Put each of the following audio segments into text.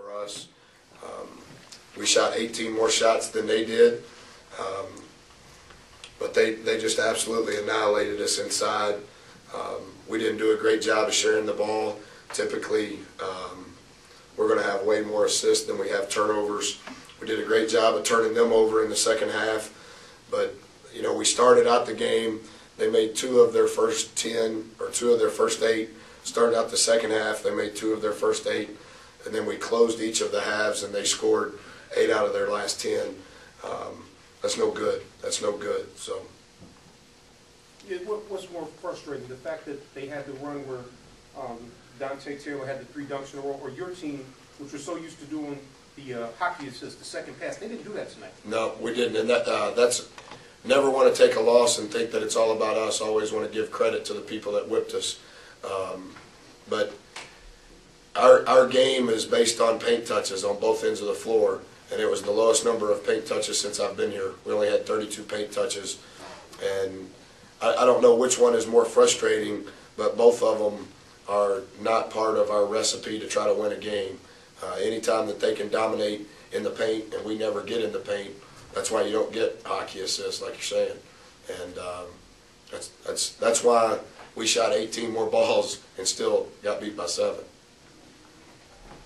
for us. We shot 18 more shots than they did, but they just absolutely annihilated us inside. We didn't do a great job of sharing the ball. Typically, we're going to have way more assists than we have turnovers. We did a great job of turning them over in the second half, but you know, we started out the game. They made 2 of their first 10 or 2 of their first 8. Started out the second half, they made 2 of their first 8, and then we closed each of the halves and they scored 8 out of their last 10. That's no good. That's no good. So. What's more frustrating, the fact that they had the run where Dante Taylor had the 3 dunks in a row, or your team, which was so used to doing the hockey assist, the second pass, they didn't do that tonight? No, we didn't, and that's never want to take a loss and think that it's all about us. Always want to give credit to the people that whipped us. But our game is based on paint touches on both ends of the floor, and it was the lowest number of paint touches since I've been here. We only had 32 paint touches, and I don't know which one is more frustrating, but both of them are not part of our recipe to try to win a game. Anytime that they can dominate in the paint and we never get in the paint, that's why you don't get hockey assists, like you're saying. And that's why we shot 18 more balls and still got beat by 7.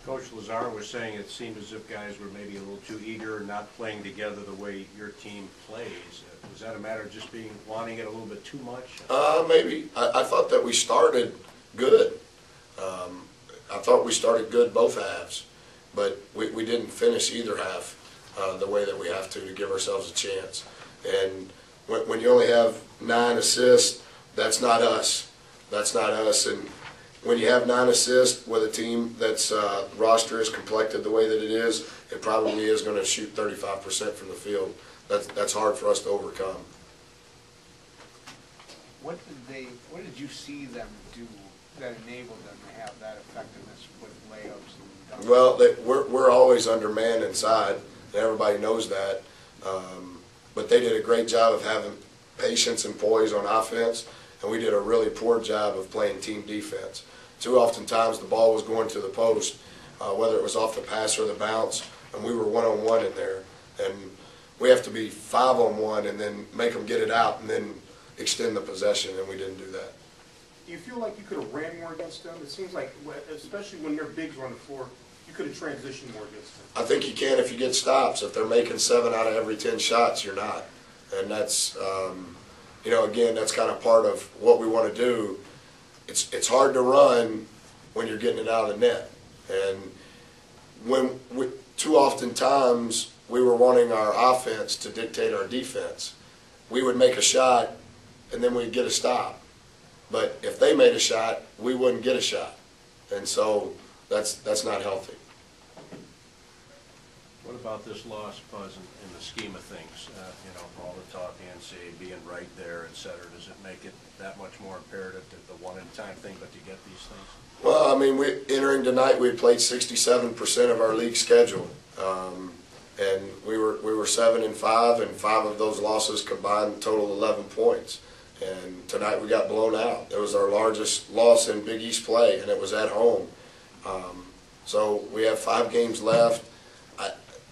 Coach Lazar was saying it seemed as if guys were maybe a little too eager, not playing together the way your team plays. Was that a matter of just wanting it a little bit too much? Maybe. I thought that we started good. I thought we started good both halves, but we didn't finish either half the way that we have to give ourselves a chance. And when you only have 9 assists, that's not us. That's not us. And when you have 9 assists with a team that's roster is complected the way that it is, it probably is going to shoot 35% from the field. That's hard for us to overcome. What did you see them do that enabled them to have that effectiveness with layups and dunks? Well, we're always undermanned inside, and everybody knows that. But they did a great job of having patience and poise on offense, and we did a really poor job of playing team defense. Too often times the ball was going to the post, whether it was off the pass or the bounce, and we were one-on-one in there. And we have to be 5-on-1 and then make them get it out and then extend the possession, and we didn't do that. Do you feel like you could have ran more against them? It seems like, especially when their bigs were on the floor, you could have transitioned more against them. I think you can if you get stops. If they're making 7 out of every 10 shots, you're not. And that's, you know, again, that's kind of part of what we want to do. It's hard to run when you're getting it out of the net. And too often times we were wanting our offense to dictate our defense. We would make a shot and then we'd get a stop. But if they made a shot, we wouldn't get a shot. And so that's not healthy. What about this loss, Buzz, in the scheme of things? You know, all the talk and say being right there, et cetera. Does it make it that much more imperative to the one-at-a-time thing, but to get these things? Well, I mean, entering tonight, we had played 67% of our league schedule, and we were 7-5, and 5 of those losses combined total 11 points. And tonight we got blown out. It was our largest loss in Big East play, and it was at home. So we have 5 games left.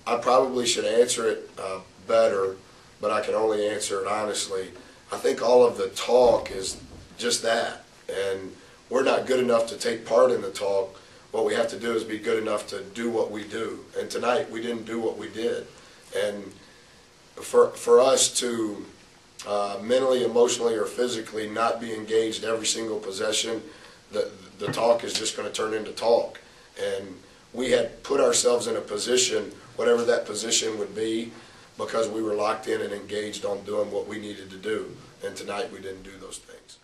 I probably should answer it better, but I can only answer it honestly. I think all of the talk is just that, and we're not good enough to take part in the talk. What we have to do is be good enough to do what we do. And tonight we didn't do what we did. And for us to mentally, emotionally, or physically not be engaged every single possession, the talk is just going to turn into talk. And we had put ourselves in a position, whatever that position would be, because we were locked in and engaged on doing what we needed to do. And tonight we didn't do those things.